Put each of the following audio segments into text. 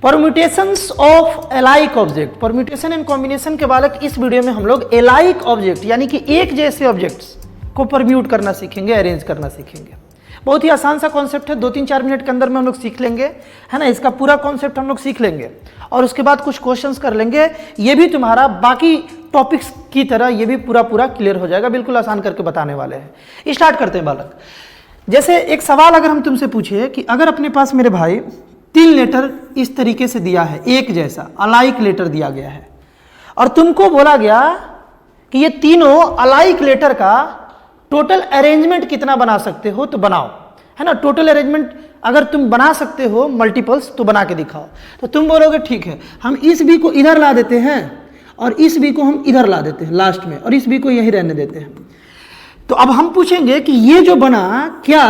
Permutations of iliac object, permutation and combination के बालक इस वीडियो में हम लोग एलाइक ऑब्जेक्ट यानी कि एक जैसे ऑब्जेक्ट्स को परम्यूट करना सीखेंगे, अरेंज करना सीखेंगे। बहुत ही आसान सा कॉन्सेप्ट है, 2-3-4 मिनट के अंदर में हम लोग सीख लेंगे, है ना। इसका पूरा कॉन्सेप्ट हम लोग सीख लेंगे और उसके बाद कुछ क्वेश्चंस कर लेंगे। ये भी तुम्हारा बाकी टॉपिक्स की तरह ये भी पूरा क्लियर हो जाएगा, बिल्कुल आसान करके बताने वाले हैं। स्टार्ट करते हैं बालक। जैसे एक सवाल अगर हम तुमसे पूछे कि अगर अपने पास मेरे भाई 3 लेटर इस तरीके से दिया है, एक जैसा अलाइक लेटर दिया गया है, और तुमको बोला गया कि ये तीनों अलाइक लेटर का टोटल अरेंजमेंट कितना बना सकते हो तो बनाओ, है ना। टोटल अरेंजमेंट अगर तुम बना सकते हो मल्टीपल्स तो बना के दिखाओ। तो तुम बोलोगे ठीक है, हम इस बी को इधर ला देते हैं और इस बी को हम इधर ला देते हैं लास्ट में, और इस बी को यही रहने देते हैं। तो अब हम पूछेंगे कि ये जो बना क्या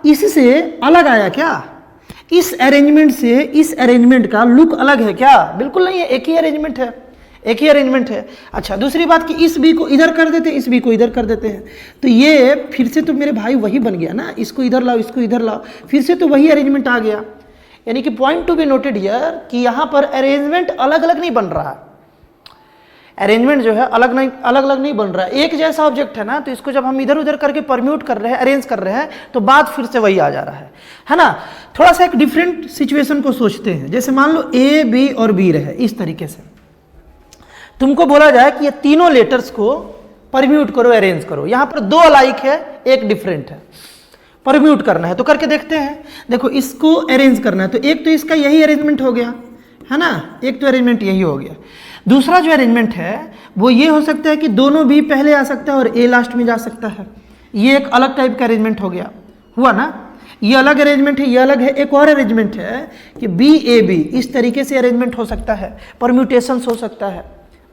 इससे अलग आया क्या, इस अरेंजमेंट से इस अरेंजमेंट का लुक अलग है क्या? बिल्कुल नहीं है, एक ही अरेंजमेंट है, एक ही अरेंजमेंट है। अच्छा, दूसरी बात कि इस बी को इधर कर देते हैं, इस बी को इधर कर देते हैं, तो ये फिर से तो मेरे भाई वही बन गया ना, इसको इधर लाओ, इसको इधर लाओ, फिर से तो वही अरेंजमेंट आ गया। यानी कि point to be noted here कि यहाँ पर अरेंजमेंट अलग अलग नहीं बन रहा है, अरेंजमेंट जो है अलग अलग नहीं बन रहा है। एक जैसा ऑब्जेक्ट है ना, तो इसको जब हम इधर उधर करके परम्यूट कर रहे हैं, अरेंज कर रहे हैं, तो बात फिर से वही आ जा रहा है ना। थोड़ा सा एक डिफरेंट सिचुएशन को सोचते हैं। जैसे मान लो ए बी और बी रहे, इस तरीके से तुमको बोला जाए कि ये तीनों लेटर्स को परम्यूट करो, अरेंज करो। यहां पर 2 अलाइक है, एक डिफरेंट है, परम्यूट करना है तो करके देखते हैं। देखो, इसको अरेंज करना है तो एक तो इसका यही अरेंजमेंट हो गया, है ना, एक तो अरेंजमेंट यही हो गया। दूसरा जो अरेंजमेंट है वो ये हो सकता है कि दोनों बी पहले आ सकता है और ए लास्ट में जा सकता है। ये एक अलग टाइप का अरेंजमेंट हो गया, हुआ ना। ये अलग अरेंजमेंट है, ये अलग है। एक और अरेंजमेंट है कि बी ए बी, इस तरीके से अरेंजमेंट हो सकता है, परम्यूटेशंस हो सकता है।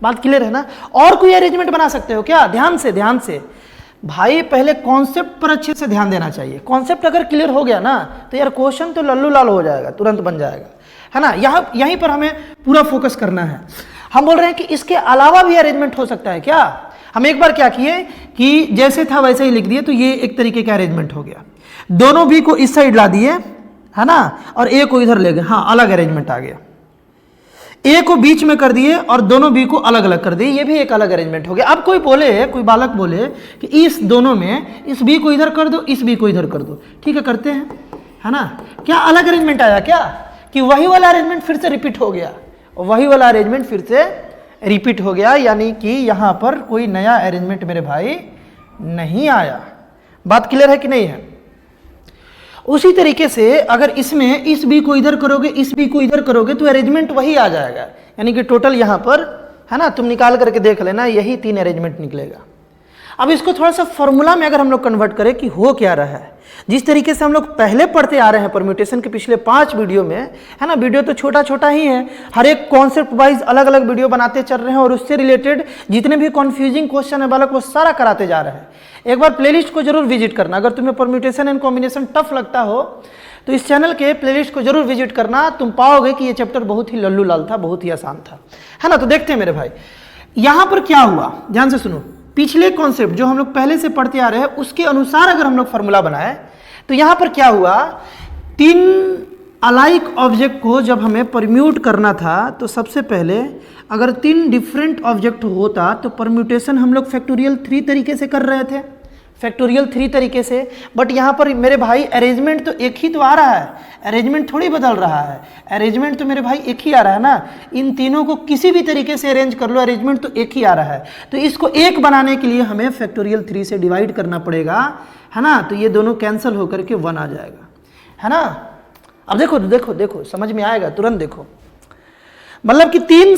बात क्लियर है ना। और कोई अरेंजमेंट बना सकते हो क्या? ध्यान से भाई, पहले कॉन्सेप्ट पर अच्छे से ध्यान देना चाहिए। कॉन्सेप्ट अगर क्लियर हो गया ना तो यार क्वेश्चन तो लल्लू लाल हो जाएगा, तुरंत बन जाएगा, है ना। यहीं पर हमें पूरा फोकस करना है। हम बोल रहे हैं कि इसके अलावा भी अरेंजमेंट हो सकता है क्या? हम एक बार क्या किए कि जैसे था वैसे ही लिख दिए, तो ये एक तरीके का अरेंजमेंट हो गया। दोनों बी को इस साइड ला दिए, है ना, और ए को इधर ले गए, हाँ, अलग अरेंजमेंट आ गया। ए को बीच में कर दिए और दोनों बी को अलग अलग कर दिए, ये भी एक अलग अरेंजमेंट हो गया। अब कोई बालक बोले कि इस दोनों में इस बी को इधर कर दो, इस बी को इधर कर दो, ठीक है, करते हैं, है ना। क्या अलग अरेंजमेंट आया क्या? कि वही वाला अरेंजमेंट फिर से रिपीट हो गया, वही वाला अरेंजमेंट फिर से रिपीट हो गया, यानी कि यहां पर कोई नया अरेंजमेंट मेरे भाई नहीं आया। बात क्लियर है कि नहीं है? उसी तरीके से अगर इसमें इस बी को इधर करोगे, इस बी को इधर करोगे, तो अरेंजमेंट वही आ जाएगा। यानी कि टोटल यहां पर, है ना, तुम निकाल करके देख लेना, यही 3 अरेंजमेंट निकलेगा। अब इसको थोड़ा सा फॉर्मूला में अगर हम लोग कन्वर्ट करें कि हो क्या रहा है, जिस तरीके से हम लोग पहले पढ़ते आ रहे हैं परम्यूटेशन के पिछले 5 वीडियो में, है ना। वीडियो तो छोटा ही है, हर एक कॉन्सेप्ट वाइज अलग अलग वीडियो बनाते चल रहे हैं, और उससे रिलेटेड जितने भी कन्फ्यूजिंग क्वेश्चन है बालक, वो सारा कराते जा रहे हैं। एक बार प्लेलिस्ट को जरूर विजिट करना। अगर तुम्हें परम्यूटेशन एंड कॉम्बिनेशन टफ लगता हो तो इस चैनल के प्लेलिस्ट को जरूर विजिट करना, तुम पाओगे कि ये चैप्टर बहुत ही लल्लू लाल था, बहुत ही आसान था, है ना। तो देखते हैं मेरे भाई, यहां पर क्या हुआ, ध्यान से सुनो। पिछले कॉन्सेप्ट जो हम लोग पहले से पढ़ते आ रहे हैं उसके अनुसार अगर हम लोग फॉर्मूला बनाए तो यहां पर क्या हुआ, 3 अलाइक ऑब्जेक्ट को जब हमें परम्यूट करना था तो सबसे पहले अगर 3 डिफरेंट ऑब्जेक्ट होता तो परम्यूटेशन हम लोग फैक्टोरियल 3 तरीके से कर रहे थे, फैक्टोरियल 3 तरीके से। बट यहाँ पर मेरे भाई अरेंजमेंट तो एक ही तो आ रहा है, अरेंजमेंट थोड़ी बदल रहा है, अरेंजमेंट तो मेरे भाई एक ही आ रहा है ना। इन तीनों को किसी भी तरीके से अरेंज कर लो, अरेंजमेंट तो एक ही आ रहा है। तो इसको एक बनाने के लिए हमें फैक्टोरियल 3 से डिवाइड करना पड़ेगा, है ना। तो ये दोनों कैंसिल होकर के 1 आ जाएगा, है ना। अब देखो समझ में आएगा, तुरंत देखो। मतलब कि 3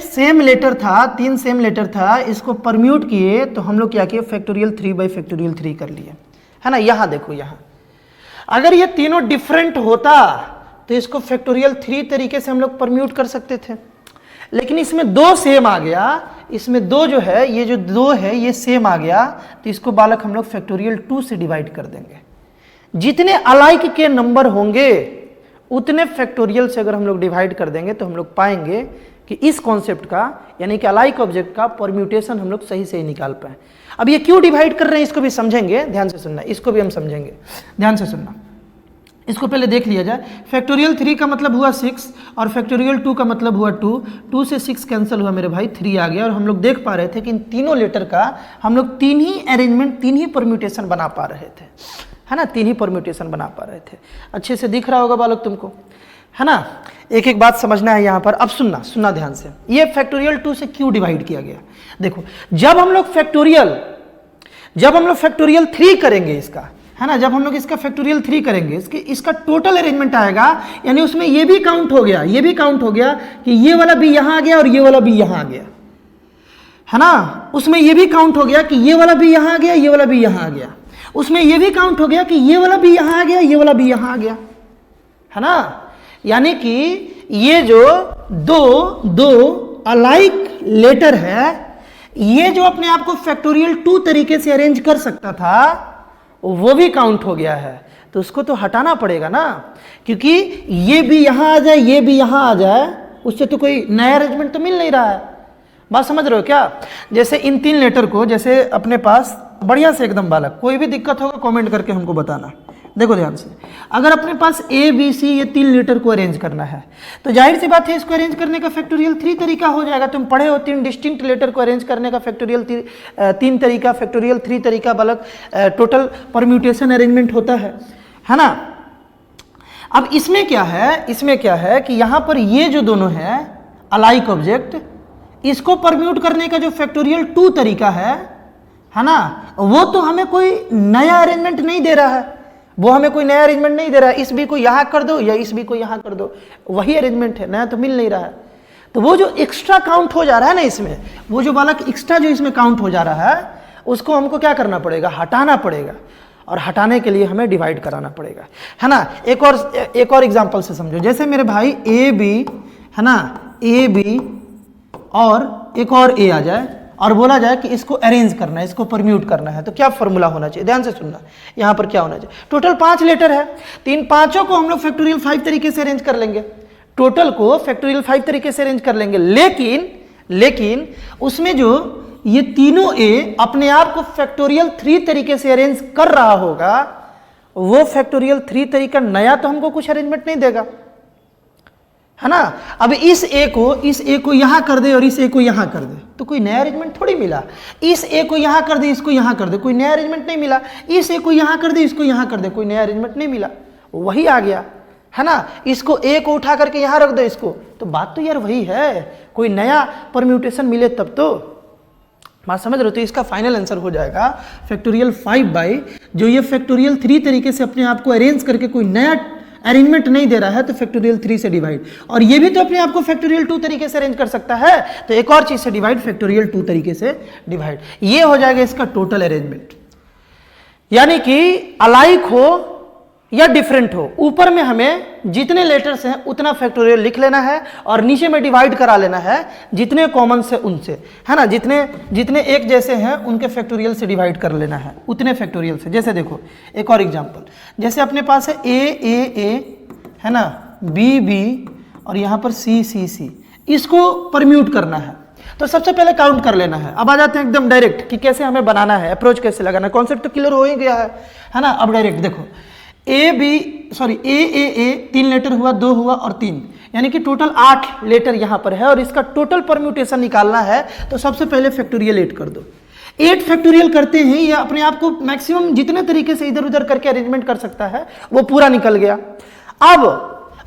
सेम लेटर था, 3 सेम लेटर था, इसको परम्यूट किए तो हम लोग क्या किए, फैक्टोरियल 3 बाई फैक्टोरियल 3 कर लिए, है ना। यहां देखो, यहां अगर ये तीनों डिफरेंट होता तो इसको फैक्टोरियल 3 तरीके से हम लोग परम्यूट कर सकते थे, लेकिन इसमें 2 सेम आ गया, इसमें 2 जो है, ये जो 2 है ये सेम आ गया, तो इसको बालक हम लोग फैक्टोरियल 2 से डिवाइड कर देंगे। जितने अलाइक के नंबर होंगे उतने फैक्टोरियल से अगर हम लोग डिवाइड कर देंगे तो हम लोग पाएंगे कि इस कॉन्सेप्ट का, यानी कि अलाइक ऑब्जेक्ट का परम्यूटेशन हम लोग सही से ही निकाल पाए। अब ये क्यों डिवाइड कर रहे हैं इसको भी समझेंगे, ध्यान से सुनना, इसको भी हम समझेंगे, ध्यान से सुनना। इसको पहले देख लिया जाए। फैक्टोरियल 3 का मतलब हुआ 6 और फैक्टोरियल 2 का मतलब हुआ 2। 2 से 6 कैंसिल हुआ मेरे भाई, 3 आ गया। और हम लोग देख पा रहे थे कि इन तीनों लेटर का हम लोग 3 ही अरेंजमेंट, 3 ही परम्यूटेशन बना पा रहे थे, है ना, 3 ही परम्यूटेशन बना पा रहे थे। अच्छे से दिख रहा होगा बालक तुमको, है ना। एक एक बात समझना है यहाँ पर। अब सुनना ध्यान से, ये फैक्टोरियल 2 से क्यों डिवाइड किया गया। देखो, जब हम लोग फैक्टोरियल 3 करेंगे इसका, है ना, जब हम लोग इसका फैक्टोरियल 3 करेंगे, इसका टोटल अरेंजमेंट आएगा, यानी उसमें ये भी काउंट हो गया, ये भी काउंट हो गया कि ये वाला भी यहाँ आ गया और ये वाला भी यहाँ आ गया, है ना। उसमें ये भी काउंट हो गया कि ये वाला भी यहाँ आ गया, ये वाला भी यहाँ आ गया। उसमें ये भी काउंट हो गया कि ये वाला भी यहाँ आ गया, ये वाला भी यहाँ आ गया, है ना। यानी कि ये जो दो अलाइक लेटर है, ये जो अपने आप को फैक्टोरियल 2 तरीके से अरेंज कर सकता था, वो भी काउंट हो गया है। तो उसको तो हटाना पड़ेगा ना, क्योंकि ये भी यहां आ जाए, ये भी यहां आ जाए, उससे तो कोई नया अरेंजमेंट तो मिल नहीं रहा है। बात समझ रहे हो क्या। जैसे इन 3 लेटर को, जैसे अपने पास बढ़िया से एकदम बालक, कोई भी दिक्कत होगा कमेंट करके हमको बताना। देखो ध्यान से, अगर अपने पास ए बी सी ये 3 लेटर को अरेंज करना है, तो जाहिर सी बात है इसको अरेंज करने का फैक्टोरियल 3 तरीका हो जाएगा। तुम पढ़े हो 3 डिस्टिंक्ट लेटर को अरेंज करने का फैक्टोरियल 3 तरीका, फैक्टोरियल 3 तरीका बालक टोटल परम्यूटेशन अरेंजमेंट होता है ना। अब इसमें क्या है कि यहाँ पर ये जो दोनों है अलाइक ऑब्जेक्ट, इसको परम्यूट करने का जो फैक्टोरियल 2 तरीका है ना, वो तो हमें कोई नया अरेंजमेंट नहीं दे रहा है, इस बी को यहाँ कर दो या इस बी को यहाँ कर दो, वही अरेंजमेंट है, नया तो मिल नहीं रहा है। तो वो जो एक्स्ट्रा काउंट हो जा रहा है ना इसमें, वो जो बालक एक्स्ट्रा जो इसमें काउंट हो जा रहा है, उसको हमको क्या करना पड़ेगा, हटाना पड़ेगा। और हटाने के लिए हमें डिवाइड कराना पड़ेगा, है ना। एक और एग्जांपल से समझो। जैसे मेरे भाई ए बी, है ना, ए बी और एक और ए आ जाए और बोला जाए कि इसको अरेंज करना है, इसको परम्यूट करना है, तो क्या फॉर्मूला होना चाहिए। ध्यान से सुनना, यहाँ पर क्या होना चाहिए। टोटल 5 लेटर है, तो इन पांचों को हम लोग फैक्टोरियल 5 तरीके से अरेंज कर लेंगे, टोटल को फैक्टोरियल 5 तरीके से अरेंज कर लेंगे। लेकिन उसमें जो ये तीनों ए अपने आप को फैक्टोरियल 3 तरीके से अरेंज कर रहा होगा, वो फैक्टोरियल 3 तरीका नया तो हमको कुछ अरेंजमेंट नहीं देगा, है ना। अब इस ए को यहां कर दे और इस ए को यहां कर दे, तो कोई नया अरेंजमेंट थोड़ी मिला। इस ए को यहां कर दे, इसको यहां कर दे, कोई नया अरेंजमेंट नहीं मिला। इस ए को यहां कर दे, इसको यहां कर दे, कोई नया अरेंजमेंट नहीं मिला, वही आ गया, है ना। इसको ए को उठा करके यहां रख दो इसको, तो बात तो यार वही है, कोई नया परम्यूटेशन मिले तब तो। बात समझ रहे हो। तो इसका फाइनल आंसर हो जाएगा फैक्टोरियल 5 जो ये फैक्टोरियल 3 तरीके से अपने आप को अरेंज करके कोई नया अरेंजमेंट नहीं दे रहा है, तो फैक्टोरियल 3 से डिवाइड। और ये भी तो अपने आप को फैक्टोरियल 2 तरीके से अरेंज कर सकता है, तो एक और चीज से डिवाइड, फैक्टोरियल 2 तरीके से डिवाइड। ये हो जाएगा इसका टोटल अरेंजमेंट। यानी कि अलाइक हो या डिफरेंट हो, ऊपर में हमें जितने लेटर्स हैं उतना फैक्टोरियल लिख लेना है और नीचे में डिवाइड करा लेना है जितने कॉमन से उनसे, है ना। जितने एक जैसे हैं उनके फैक्टोरियल से डिवाइड कर लेना है उतने फैक्टोरियल से। जैसे देखो एक और एग्जांपल, जैसे अपने पास है ए, है ना, बी और यहाँ पर सी, इसको परम्यूट करना है, तो सबसे पहले काउंट कर लेना है। अब आ जाते हैं एकदम डायरेक्ट कि कैसे हमें बनाना है, अप्रोच कैसे लगाना है। कॉन्सेप्ट तो क्लियर हो ही गया है ना। अब डायरेक्ट देखो, ए 3 लेटर हुआ, 2 हुआ और 3, यानी कि टोटल 8 लेटर यहां पर है और इसका टोटल परम्यूटेशन निकालना है। तो सबसे पहले फैक्टोरियल 8 कर दो। 8 फैक्टोरियल करते हैं, ये अपने आप को मैक्सिमम जितने तरीके से इधर उधर करके अरेंजमेंट कर सकता है वो पूरा निकल गया।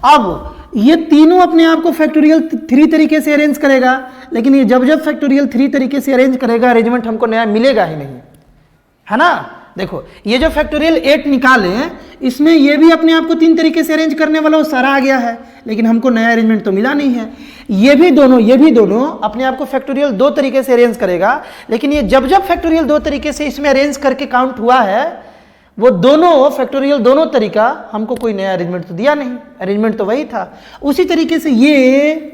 अब ये तीनों अपने आप को फैक्टोरियल 3 तरीके से अरेंज करेगा, लेकिन ये जब फैक्टोरियल 3 तरीके से अरेंज करेगा, अरेंजमेंट हमको नया मिलेगा ही नहीं, है ना। देखो ये जो फैक्टोरियल 8 निकाले, इसमें ये भी अपने आप को 3 तरीके से अरेंज करने वाला वो सारा आ गया है, लेकिन हमको नया अरेंजमेंट तो मिला नहीं है। ये भी दोनों अपने आप को फैक्टोरियल 2 तरीके से अरेंज करेगा, लेकिन ये जब फैक्टोरियल 2 तरीके से इसमें अरेंज करके काउंट हुआ है, वो दोनों फैक्टोरियल दोनों तरीका हमको कोई नया अरेंजमेंट तो दिया नहीं, अरेंजमेंट तो वही था। उसी तरीके से ये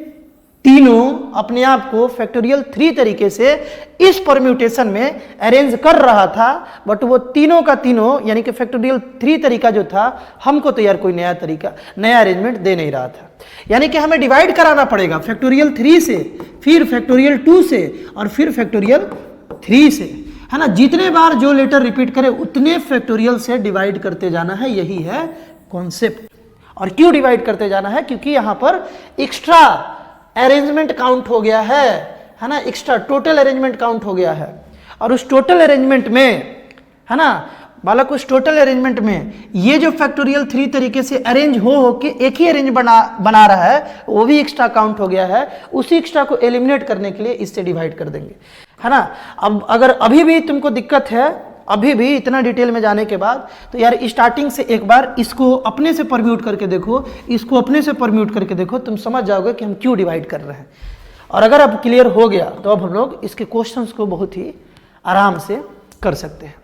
तीनों अपने आप को फैक्टोरियल 3 तरीके से इस परम्यूटेशन में अरेंज कर रहा था, बट वो तीनों का तीनों यानी कि फैक्टोरियल 3 तरीका जो था हमको तो यार कोई नया तरीका, नया अरेंजमेंट दे नहीं रहा था। यानी कि हमें डिवाइड कराना पड़ेगा फैक्टोरियल 3 से, फिर फैक्टोरियल 2 से और फिर फैक्टोरियल 3 से, है ना। जितने बार जो लेटर रिपीट करे उतने फैक्टोरियल से डिवाइड करते जाना है, यही है कॉन्सेप्ट। और क्यों डिवाइड करते जाना है? क्योंकि यहाँ पर एक्स्ट्रा अरेंजमेंट काउंट हो गया है ना, एक्स्ट्रा टोटल अरेंजमेंट काउंट हो गया है। और उस टोटल अरेंजमेंट में, है ना बालक, उस टोटल अरेंजमेंट में ये जो फैक्टोरियल 3 तरीके से अरेंज हो के एक ही अरेंज बना रहा है, वो भी एक्स्ट्रा काउंट हो गया है। उसी एक्स्ट्रा को एलिमिनेट करने के लिए इससे डिवाइड कर देंगे, है ना। अब अगर अभी भी तुमको दिक्कत है, अभी भी इतना डिटेल में जाने के बाद, तो यार स्टार्टिंग से एक बार इसको अपने से परम्यूट करके देखो, इसको अपने से परम्यूट करके देखो, तुम समझ जाओगे कि हम क्यों डिवाइड कर रहे हैं। और अगर अब क्लियर हो गया तो अब हम लोग इसके क्वेश्चंस को बहुत ही आराम से कर सकते हैं,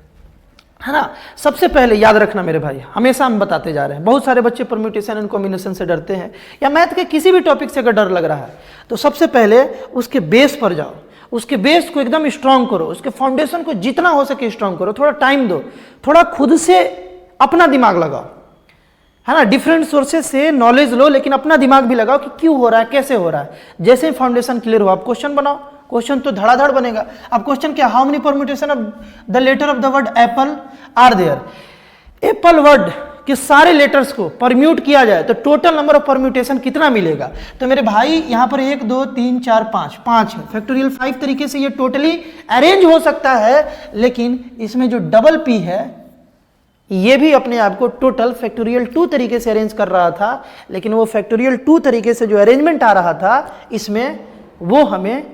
है ना। सबसे पहले याद रखना मेरे भाई, हमेशा हम बताते जा रहे हैं, बहुत सारे बच्चे परम्यूटेशन एंड कॉम्बिनेशन से डरते हैं, या मैथ के किसी भी टॉपिक से अगर डर लग रहा है तो सबसे पहले उसके बेस पर जाओ, उसके बेस को एकदम स्ट्रांग करो, उसके फाउंडेशन को जितना हो सके स्ट्रांग करो, थोड़ा टाइम दो, थोड़ा खुद से अपना दिमाग लगाओ, है ना। डिफरेंट सोर्सेज से नॉलेज लो, लेकिन अपना दिमाग भी लगाओ कि क्यों हो रहा है, कैसे हो रहा है। जैसे ही फाउंडेशन क्लियर हो, आप क्वेश्चन बनाओ, क्वेश्चन तो धड़ाधड़ बनेगा। अब क्वेश्चन क्या, how many permutation of the letter of the word apple are there. Apple word के सारे लेटर्स को परम्यूट किया जाए तो टोटल नंबर ऑफ परम्यूटेशन कितना मिलेगा? तो मेरे भाई यहाँ पर 1 2 3 4 5 है। फैक्टोरियल 5 तरीके से ये टोटली अरेंज हो सकता है, लेकिन इसमें जो डबल पी है ये भी अपने आप को टोटल फैक्टोरियल 2 तरीके से अरेंज कर रहा था, लेकिन वो फैक्टोरियल 2 तरीके से जो अरेंजमेंट आ रहा था, इसमें वो हमें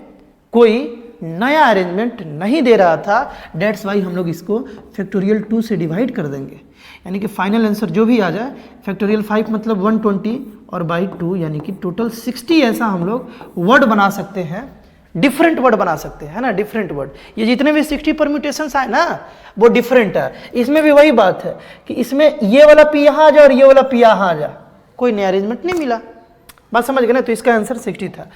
कोई नया अरेंजमेंट नहीं दे रहा था। डेट्स वाई हम लोग इसको फैक्टोरियल 2 से डिवाइड कर देंगे, यानी कि फाइनल आंसर जो भी आ जाए, फैक्टोरियल 5 मतलब 120 और बाई 2 यानी कि टोटल 60 ऐसा हम लोग वर्ड बना सकते हैं, डिफरेंट वर्ड बना सकते हैं, है ना, डिफरेंट वर्ड। ये जितने भी 60 परम्यूटेशंस आए ना, वो डिफरेंट है। इसमें भी वही बात है कि इसमें ये वाला पी यहाँ आ जाए और ये वाला पी यहाँ आ जाए, कोई नया अरेंजमेंट नहीं मिला। बात समझ गए ना? तो इसका आंसर 60 था।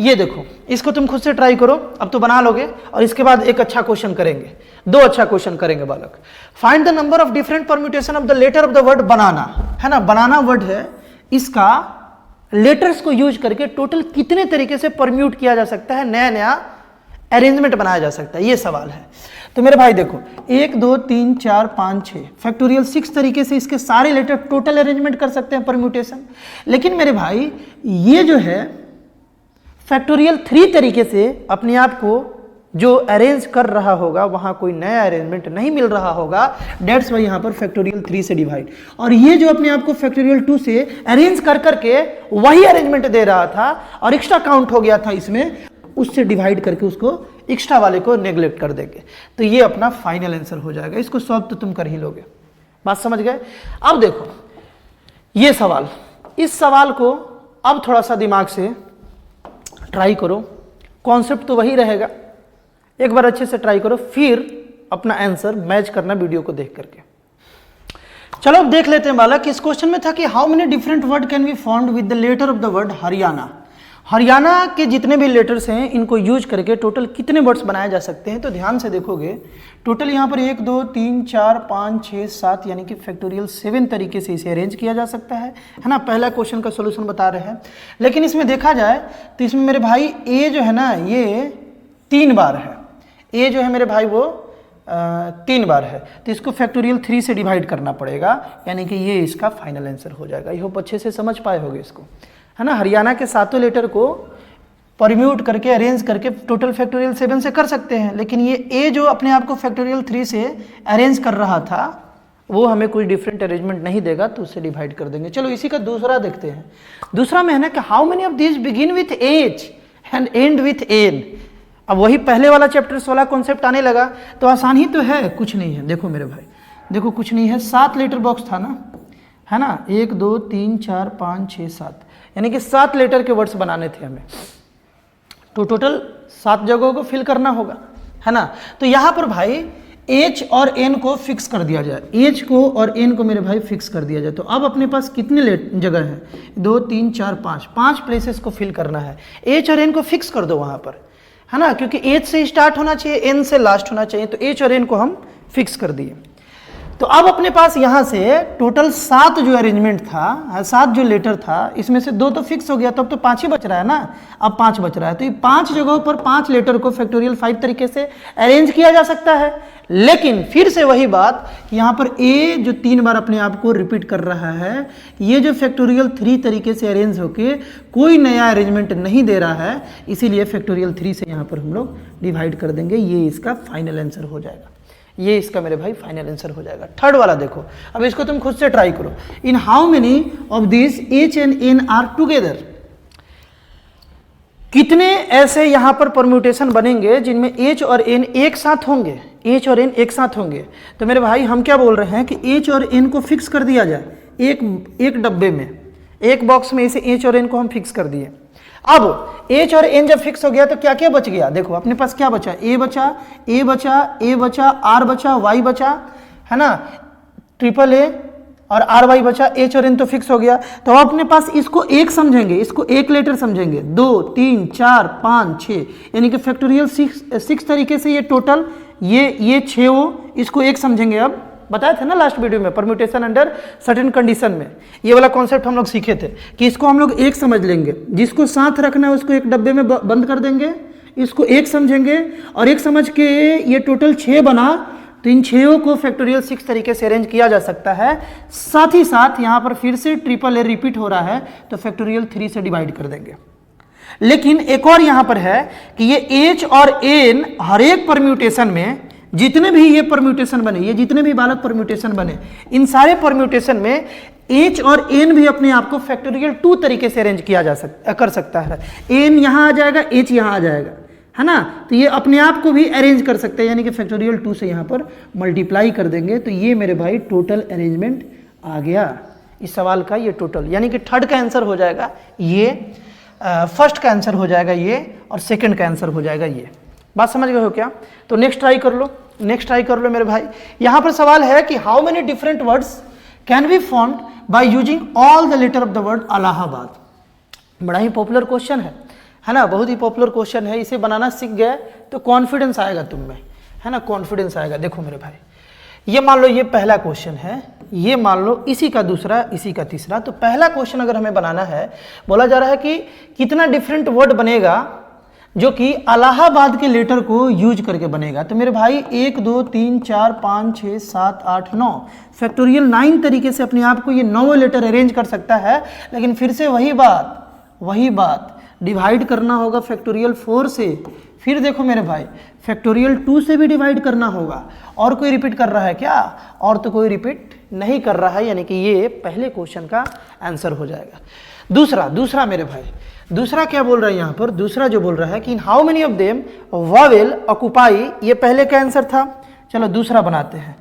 ये देखो, इसको तुम खुद से ट्राई करो, अब तो बना लोगे। और इसके बाद एक अच्छा क्वेश्चन करेंगे, 2 अच्छा क्वेश्चन करेंगे बालक। Find the number of different permutation of the letter of the word banana, है ना। बनाना वर्ड है, इसका लेटर्स को यूज करके टोटल कितने तरीके से परम्यूट किया जा सकता है, नया नया अरेंजमेंट बनाया जा सकता है, ये सवाल है। तो मेरे भाई देखो, 1 2 3 4 5 6 फैक्टोरियल 6 तरीके से इसके सारे लेटर टोटल अरेंजमेंट कर सकते हैं परम्यूटेशन। लेकिन मेरे भाई ये जो है फैक्टोरियल 3 तरीके से अपने आप को जो अरेंज कर रहा होगा, वहां कोई नया अरेंजमेंट नहीं मिल रहा होगा। डेट्स वाई यहां पर फैक्टोरियल 3 से डिवाइड। और ये जो अपने आप को फैक्टोरियल 2 से अरेंज कर करके वही अरेंजमेंट दे रहा था और एक्स्ट्रा काउंट हो गया था इसमें, उससे डिवाइड करके उसको एक्स्ट्रा वाले को नेग्लेक्ट कर देंगे। तो ये अपना फाइनल आंसर हो जाएगा। इसको सॉल्व तो तुम कर ही लोगे, बात समझ गए। अब देखो ये सवाल, इस सवाल को अब थोड़ा सा दिमाग से ट्राई करो, कॉन्सेप्ट तो वही रहेगा, एक बार अच्छे से ट्राई करो, फिर अपना आंसर मैच करना वीडियो को देख करके। चलो अब देख लेते हैं बालक। इस क्वेश्चन में था कि how many different word can be found with the letter of the word Haryana. Haryana के जितने भी लेटर्स हैं इनको यूज करके टोटल कितने वर्ड्स बनाए जा सकते हैं। तो ध्यान से देखोगे, टोटल यहाँ पर 1 2 3 4 5 6 7 यानी कि फैक्टोरियल 7 तरीके से इसे अरेंज किया जा सकता है ना। पहला क्वेश्चन का सोल्यूशन बता रहे हैं। लेकिन इसमें देखा जाए तो इसमें मेरे भाई ए जो है ना, ये 3 बार है। ए जो है मेरे भाई वो 3 बार है, तो इसको फैक्टोरियल 3 से डिवाइड करना पड़ेगा, यानी कि ये इसका फाइनल आंसर हो जाएगा। आई होप अच्छे से समझ पाए होगे इसको, है ना। हरियाणा के 7 लेटर को परम्यूट करके अरेंज करके टोटल फैक्टोरियल 7 से कर सकते हैं, लेकिन ये ए जो अपने आप को फैक्टोरियल 3 से अरेंज कर रहा था वो हमें कोई डिफरेंट अरेंजमेंट नहीं देगा, तो उससे डिवाइड कर देंगे। चलो इसी का दूसरा देखते हैं। दूसरा में है ना कि how many of these begin with H and and with an. अब वही पहले वाला चैप्टर्स वाला कॉन्सेप्ट आने लगा, तो आसान ही तो है, कुछ नहीं है। देखो मेरे भाई, देखो कुछ नहीं है, 7 लेटर बॉक्स था ना, है ना, 1 2 3 4 5 6 7, यानी कि 7 लेटर के वर्ड्स बनाने थे हमें, तो टोटल 7 जगहों को फिल करना होगा, है ना। तो यहाँ पर भाई एच और एन को फिक्स कर दिया जाए, एच को और एन को मेरे भाई फिक्स कर दिया जाए। तो अब अपने पास कितने जगह है, 2 3 4 5 प्लेसेस को फिल करना है। एच और एन को फिक्स कर दो वहाँ पर, है ना, क्योंकि एच से स्टार्ट होना चाहिए, एन से लास्ट होना चाहिए, तो एच और एन को हम फिक्स कर दिए। तो अब अपने पास यहाँ से टोटल 7 जो अरेंजमेंट था, 7 जो लेटर था, इसमें से 2 तो फिक्स हो गया, तब तो 5 ही बच रहा है ना, अब 5 बच रहा है। तो ये 5 जगहों पर 5 लेटर को फैक्टोरियल 5 तरीके से अरेंज किया जा सकता है। लेकिन फिर से वही बात, यहाँ पर ए जो 3 बार अपने आप को रिपीट कर रहा है, ये जो फैक्टोरियल 3 तरीके से अरेंज होके कोई नया अरेंजमेंट नहीं दे रहा है, इसीलिए फैक्टोरियल 3 से यहाँ पर हम लोग डिवाइड कर देंगे। ये इसका फाइनल आंसर हो जाएगा, ये इसका मेरे भाई फाइनल आंसर हो जाएगा। थर्ड वाला देखो, अब इसको तुम खुद से ट्राई करो। In how many of this H and N are together, कितने ऐसे यहां पर परम्यूटेशन बनेंगे जिनमें एच और एन एक साथ होंगे, एच और एन एक साथ होंगे। तो मेरे भाई हम क्या बोल रहे हैं कि एच और एन को फिक्स कर दिया जाए एक डब्बे में, एक बॉक्स में इसे एच और एन को हम फिक्स कर दिए। अब एच और एन जब फिक्स हो गया तो क्या क्या बच गया, देखो अपने पास क्या बचा, ए बचा, ए बचा, ए बचा, आर बचा, वाई बचा, है ना, ट्रिपल ए और आर वाई बचा, एच और एन तो फिक्स हो गया। तो अपने पास इसको एक समझेंगे, इसको एक लेटर समझेंगे, 2 3 4 5 6, यानी कि फैक्टोरियल 6 तरीके से ये टोटल ये 6 हो, इसको एक समझेंगे। अब बताया था ना लास्ट वीडियो में, परम्यूटेशन अंडर सर्टेन कंडीशन में ये वाला कॉन्सेप्ट हम लोग सीखे थे कि इसको हम लोग एक समझ लेंगे, जिसको साथ रखना है उसको एक डब्बे में बंद कर देंगे, इसको एक समझेंगे और एक समझ के ये टोटल 6 बना, तो इन 6 को फैक्टोरियल 6 तरीके से अरेंज किया जा सकता है। साथ ही साथ यहाँ पर फिर से ट्रिपल ए रिपीट हो रहा है, तो फैक्टोरियल 3 से डिवाइड कर देंगे। लेकिन एक और यहाँ पर है कि ये एच और एन हर एक परम्यूटेशन में जितने भी ये परम्यूटेशन बने, ये जितने भी बालक परम्यूटेशन बने, इन सारे परम्यूटेशन में एच और एन भी अपने आप को फैक्टोरियल 2 तरीके से अरेंज किया जा कर सकता है। एन यहाँ आ जाएगा, एच यहाँ आ जाएगा, है ना, तो ये अपने आप को भी अरेंज कर सकते हैं, यानी कि फैक्टोरियल 2 से यहाँ पर मल्टीप्लाई कर देंगे। तो ये मेरे भाई टोटल अरेंजमेंट आ गया इस सवाल का, ये टोटल, यानी कि थर्ड का आंसर हो जाएगा ये, फर्स्ट का आंसर हो जाएगा ये, और सेकंड का आंसर हो जाएगा ये। बात समझ गए हो क्या? तो नेक्स्ट ट्राई कर लो, नेक्स्ट ट्राई कर लो मेरे भाई। यहां पर सवाल है कि how many different words can be formed by using all the letter of the word Allahabad. बड़ा ही पॉपुलर क्वेश्चन है ना, बहुत ही पॉपुलर क्वेश्चन है। इसे बनाना सीख गए तो कॉन्फिडेंस आएगा तुम में, है ना, कॉन्फिडेंस आएगा। देखो मेरे भाई, ये मान लो ये पहला क्वेश्चन है, ये मान लो इसी का दूसरा, इसी का तीसरा। तो पहला क्वेश्चन अगर हमें बनाना है, बोला जा रहा है कि कितना डिफरेंट वर्ड बनेगा जो कि इलाहाबाद के लेटर को यूज करके बनेगा। तो मेरे भाई 1 2 3 4 5 6 7 8 9 फैक्टोरियल 9 तरीके से अपने आप को ये 9 लेटर अरेंज कर सकता है। लेकिन फिर से वही बात डिवाइड करना होगा फैक्टोरियल 4 से। फिर देखो मेरे भाई, फैक्टोरियल 2 से भी डिवाइड करना होगा। और कोई रिपीट कर रहा है क्या? और तो कोई रिपीट नहीं कर रहा है, यानी कि ये पहले क्वेश्चन का आंसर हो जाएगा। दूसरा मेरे भाई, दूसरा क्या बोल रहा है यहाँ पर? दूसरा जो बोल रहा है कि इन how many of them Wavell occupy, ये पहले का आंसर था। चलो दूसरा बनाते हैं,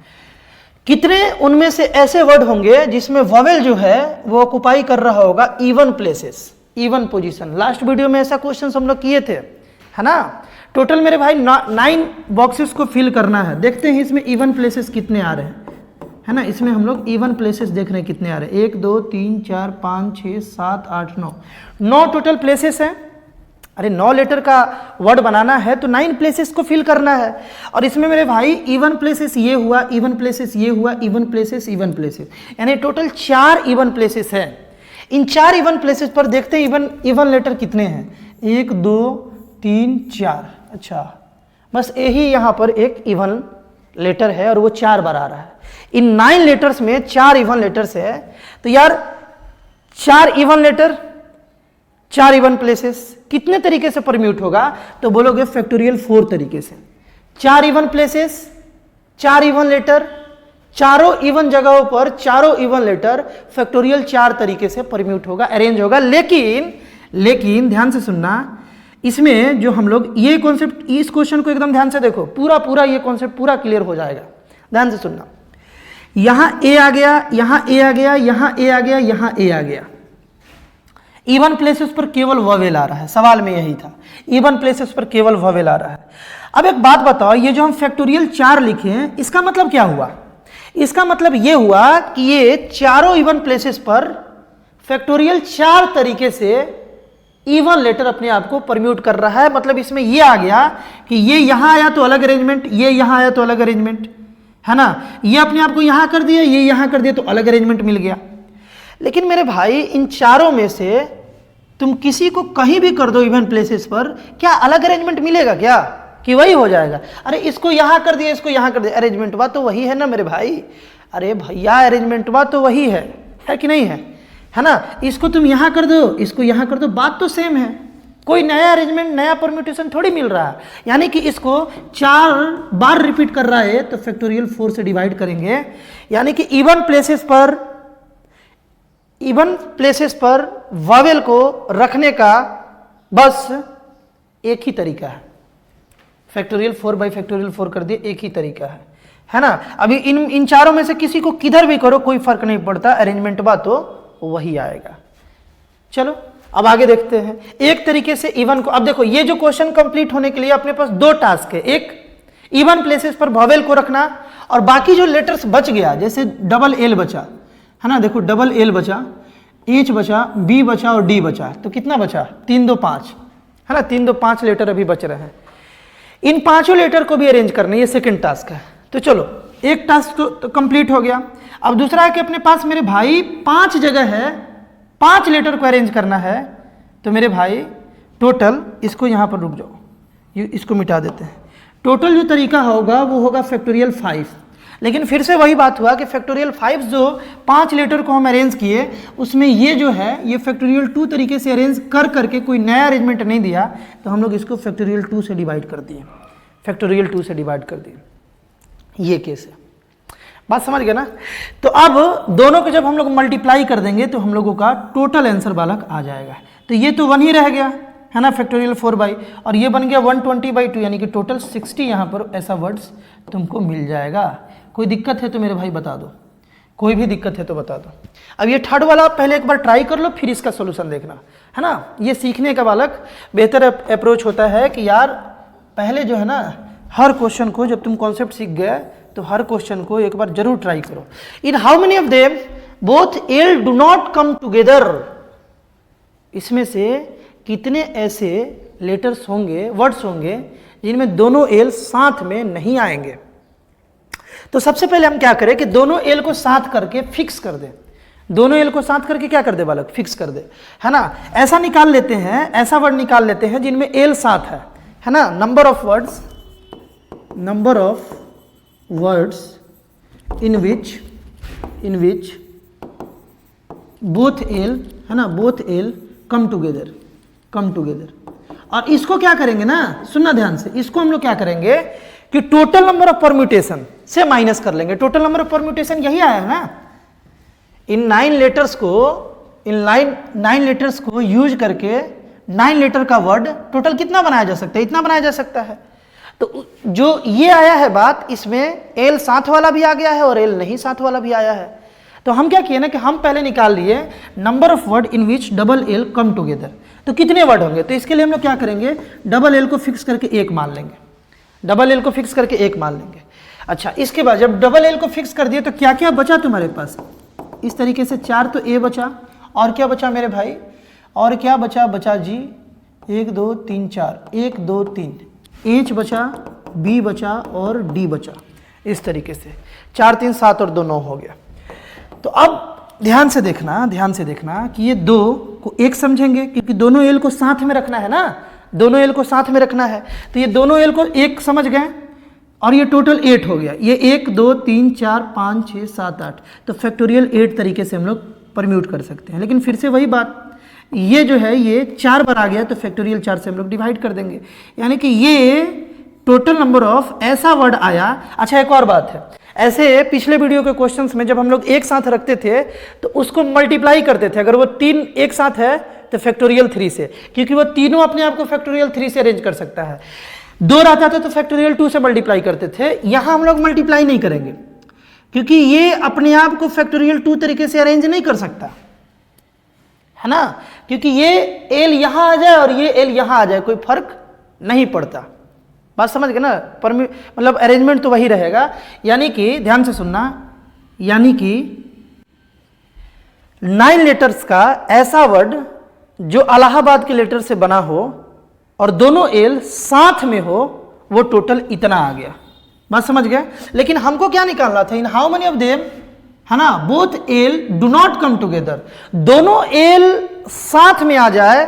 कितने उनमें से ऐसे वर्ड होंगे जिसमें वावेल जो है वो ऑक्युपाई कर रहा होगा even places, even position. Last video में ऐसा क्वेश्चन हम लोग किए थे, है ना। टोटल मेरे भाई 9 बॉक्सेस को फिल करना है। देखते हैं इसमें इवन प्लेसेस कितने आ रहे हैं, है ना। इसमें हम लोग इवन प्लेसेस देख रहे हैं कितने आ रहे हैं, 1 2 3 4 5 6 7 8 9 टोटल प्लेसेस हैं। अरे 9 लेटर का वर्ड बनाना है तो 9 प्लेसेस को फिल करना है। और इसमें मेरे भाई इवन प्लेसेस ये हुआ, इवन प्लेसेस ये हुआ, इवन प्लेसेस, यानी टोटल 4 इवन प्लेसेस हैं। इन 4 इवन प्लेसेस पर देखते हैं इवन लेटर कितने हैं, 1 2 3 4। अच्छा, बस यही यहाँ पर एक इवन लेटर है और वो 4 बार आ रहा है। इन 9 लेटर्स में 4 इवन लेटर्स है, तो यार 4 इवन लेटर 4 इवन प्लेसेस कितने तरीके से परम्यूट होगा? तो बोलोगे फैक्टोरियल 4 तरीके से। 4 इवन प्लेसेस, 4 इवन लेटर, चारों इवन जगहों पर चारों इवन लेटर फैक्टोरियल 4 तरीके से परम्यूट होगा, अरेंज होगा। लेकिन ध्यान से सुनना, इसमें जो हम लोग ये कॉन्सेप्ट, इस क्वेश्चन को एकदम ध्यान से देखो, पूरा ये कॉन्सेप्ट पूरा क्लियर हो जाएगा। ध्यान से सुनना, यहां ए आ गया, यहां ए आ गया, यहां ए आ गया, यहां ए आ गया। इवन प्लेसेस पर केवल ववेल आ रहा है, सवाल में यही था, इवन प्लेसेस पर केवल ववेल आ रहा है। अब एक बात बताओ, ये जो हम फैक्टोरियल 4 लिखे हैं, इसका मतलब क्या हुआ? इसका मतलब ये हुआ कि ये चारों इवन प्लेसेस पर फैक्टोरियल 4 तरीके से इवन लेटर अपने आप को परम्यूट कर रहा है। मतलब इसमें ये आ गया कि ये यहां आया तो अलग अरेंजमेंट, ये यहां आया तो अलग अरेंजमेंट, है ना, ये अपने आप को यहाँ कर दिया, ये यहाँ कर दिया, तो अलग अरेंजमेंट मिल गया। लेकिन मेरे भाई इन चारों में से तुम किसी को कहीं भी कर दो इवन प्लेसेस पर, क्या अलग अरेंजमेंट मिलेगा क्या, कि वही हो जाएगा? अरे इसको यहाँ कर दिया, इसको यहाँ कर दिया, अरेंजमेंट हुआ तो वही है ना मेरे भाई। अरे भैया अरेंजमेंट हुआ तो वही है कि नहीं है ना? इसको तुम यहाँ कर दो, इसको यहाँ कर दो, बात तो सेम है, कोई नया अरेंजमेंट नया परम्यूटेशन थोड़ी मिल रहा है। यानी कि इसको 4 बार रिपीट कर रहा है तो फैक्टोरियल 4 से डिवाइड करेंगे, यानी कि इवन प्लेसेस पर वावेल को रखने का बस एक ही तरीका है, फैक्टोरियल 4 बाई फैक्टोरियल 4 कर दिए, एक ही तरीका है ना? अभी इन चारों में से किसी को किधर भी करो कोई फर्क नहीं पड़ता, अरेंजमेंट बा तो वही आएगा। चलो अब आगे देखते हैं। एक तरीके से इवन को, अब देखो ये जो क्वेश्चन कंप्लीट होने के लिए अपने पास 2 टास्क है, एक इवन प्लेसेस पर वॉवेल को रखना, और बाकी जो लेटर्स बच गया, जैसे डबल एल बचा, है ना, देखो डबल एल बचा, एच बचा, बी बचा और डी बचा, तो कितना बचा? 3 2 5, है ना, 3 2 5 लेटर अभी बच रहे हैं। इन 5 लेटर को भी अरेंज करना, ये सेकंड टास्क है। तो चलो एक टास्क तो कंप्लीट हो गया। अब दूसरा है कि अपने पास मेरे भाई 5 जगह है, 5 लेटर को अरेंज करना है, तो मेरे भाई टोटल, इसको यहाँ पर रुक जाओ, इसको मिटा देते हैं। टोटल जो तरीका होगा वो होगा फैक्टोरियल 5, लेकिन फिर से वही बात हुआ कि फैक्टोरियल 5 जो 5 लेटर को हम अरेंज किए, उसमें ये जो है ये फैक्टोरियल 2 तरीके से अरेंज कर करके कोई नया अरेंजमेंट नहीं दिया, तो हम लोग इसको फैक्टोरियल 2 से डिवाइड कर दिए, फैक्टोरियल 2 से डिवाइड कर दिए। ये केस है, बात समझ गए ना? तो अब दोनों को जब हम लोग मल्टीप्लाई कर देंगे तो हम लोगों का टोटल आंसर बालक आ जाएगा। तो ये तो 1 ही रह गया, है ना, फैक्टोरियल 4 बाई, और ये बन गया 120/2, यानी कि टोटल 60 यहाँ पर ऐसा वर्ड्स तुमको मिल जाएगा। कोई दिक्कत है तो मेरे भाई बता दो, कोई भी दिक्कत है तो बता दो। अब ये थर्ड वाला पहले एक बार ट्राई कर लो, फिर इसका सोल्यूशन देखना, है ना। ये सीखने का बालक बेहतर अप्रोच होता है कि यार पहले जो है ना, हर क्वेश्चन को जब तुम कॉन्सेप्ट सीख गए तो हर क्वेश्चन को एक बार जरूर ट्राई करो। In how many of them both L do not come together, इसमें से कितने ऐसे लेटर्स होंगे, वर्ड्स होंगे जिनमें दोनों एल साथ में नहीं आएंगे। तो सबसे पहले हम क्या करें कि दोनों एल को साथ करके फिक्स कर दें, दोनों एल को साथ करके क्या कर दे बालक, फिक्स कर दे, है ना। ऐसा निकाल लेते हैं, ऐसा वर्ड निकाल लेते हैं जिनमें एल साथ है ना। Number of words in which both L, है ना, बोथ एल कम टुगेदर। और इसको क्या करेंगे ना, सुनना ध्यान से, इसको हम लोग क्या करेंगे कि टोटल नंबर ऑफ परम्यूटेशन से माइनस कर लेंगे। टोटल नंबर ऑफ परम्यूटेशन यही आया है ना। इन 9 लेटर्स को यूज करके 9 लेटर का वर्ड टोटल कितना बनाया जा सकता है, इतना बनाया जा सकता है। तो जो ये आया है बात, इसमें एल साथ वाला भी आ गया है और एल नहीं साथ वाला भी आया है। तो हम क्या किए ना कि हम पहले निकाल लिए number of word in which double L come together, तो कितने वर्ड होंगे। तो इसके लिए हम लोग क्या करेंगे, डबल एल को फिक्स करके 1 मान लेंगे, डबल एल को फिक्स करके 1 मान लेंगे। अच्छा, इसके बाद जब डबल एल को फिक्स कर दिए तो क्या क्या बचा तुम्हारे पास, इस तरीके से 4 तो ए बचा, और क्या बचा मेरे भाई, और क्या बचा जी, 1 2 3 4, 1 2 3, एच बचा, बी बचा और डी बचा। इस तरीके से 4 3 7 और 2 9 हो गया। तो अब ध्यान से देखना कि ये 2 को 1 समझेंगे, क्योंकि दोनों एल को साथ में रखना है ना, दोनों एल को साथ में रखना है। तो ये दोनों एल को 1 समझ गए और ये टोटल 8 हो गया। ये 1 2 3 4 5 6 7 8, तो फैक्टोरियल 8 तरीके से हम लोग परम्यूट कर सकते हैं। लेकिन फिर से वही बात, ये जो है ये 4 बार आ गया तो फैक्टोरियल 4 से हम लोग डिवाइड कर देंगे, यानी कि ये टोटल नंबर ऑफ ऐसा वर्ड आया। अच्छा, एक और बात है, ऐसे पिछले वीडियो के क्वेश्चंस में जब हम लोग एक साथ रखते थे तो उसको मल्टीप्लाई करते थे। अगर वो 3 एक साथ है तो फैक्टोरियल 3 से, क्योंकि वो तीनों अपने आप को फैक्टोरियल 3 से अरेंज कर सकता है। 2 रहता था तो फैक्टोरियल 2 से मल्टीप्लाई करते थे। यहां हम लोग मल्टीप्लाई नहीं करेंगे, क्योंकि ये अपने आप को फैक्टोरियल 2 तरीके से अरेंज नहीं कर सकता, है ना, क्योंकि ये एल यहां आ जाए और ये एल यहां आ जाए, कोई फर्क नहीं पड़ता। बात समझ गए ना, मतलब अरेंजमेंट तो वही रहेगा। यानी कि ध्यान से सुनना, यानी कि 9 लेटर्स का ऐसा वर्ड जो इलाहाबाद के लेटर से बना हो और दोनों एल साथ में हो, वो टोटल इतना आ गया। बात समझ गए। लेकिन हमको क्या निकालना था, इन हाउ मेनी ऑफ देम, है ना, both L do not come together, दोनों एल साथ में आ जाए,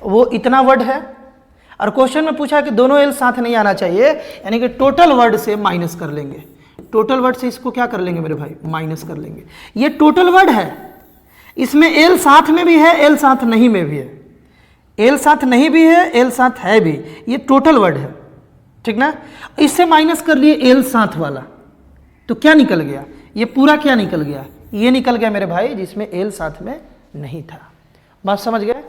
वो इतना वर्ड है। और क्वेश्चन में पूछा कि दोनों एल साथ नहीं आना चाहिए, यानी कि टोटल वर्ड से माइनस कर लेंगे, टोटल वर्ड से इसको क्या कर लेंगे मेरे भाई, माइनस कर लेंगे। ये टोटल वर्ड है, इसमें एल साथ में भी है, एल साथ नहीं में भी है, एल साथ नहीं भी है, एल साथ है भी, ये टोटल वर्ड है, ठीक ना। इससे माइनस कर लिए एल साथ वाला, तो क्या निकल गया, ये पूरा क्या निकल गया, ये निकल गया मेरे भाई जिसमें एल साथ में नहीं था। बात समझ गए।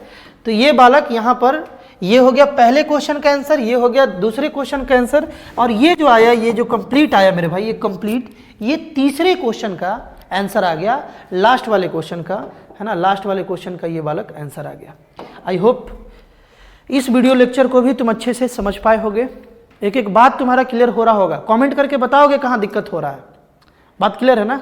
तो ये बालक यहाँ पर, ये हो गया पहले क्वेश्चन का आंसर, ये हो गया दूसरे क्वेश्चन का आंसर, और ये जो आया, ये जो कंप्लीट आया मेरे भाई, ये कंप्लीट, ये तीसरे क्वेश्चन का आंसर आ गया, लास्ट वाले क्वेश्चन का, है ना, लास्ट वाले क्वेश्चन का ये बालक आंसर आ गया। आई होप इस वीडियो लेक्चर को भी तुम अच्छे से समझ पाए होगे, एक एक बात तुम्हारा क्लियर हो रहा होगा, कमेंट करके बताओगे कहाँ दिक्कत हो रहा है। बात क्लियर है ना।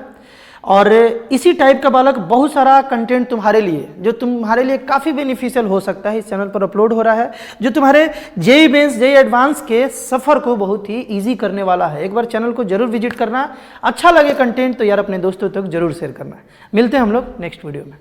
और इसी टाइप का बालक बहुत सारा कंटेंट तुम्हारे लिए, जो तुम्हारे लिए काफ़ी बेनिफिशियल हो सकता है, इस चैनल पर अपलोड हो रहा है, जो तुम्हारे जेईई मेंस जेईई एडवांस के सफ़र को बहुत ही इजी करने वाला है। एक बार चैनल को जरूर विजिट करना, अच्छा लगे कंटेंट तो यार अपने दोस्तों तक जरूर शेयर करना। मिलते हैं हम लोग नेक्स्ट वीडियो में।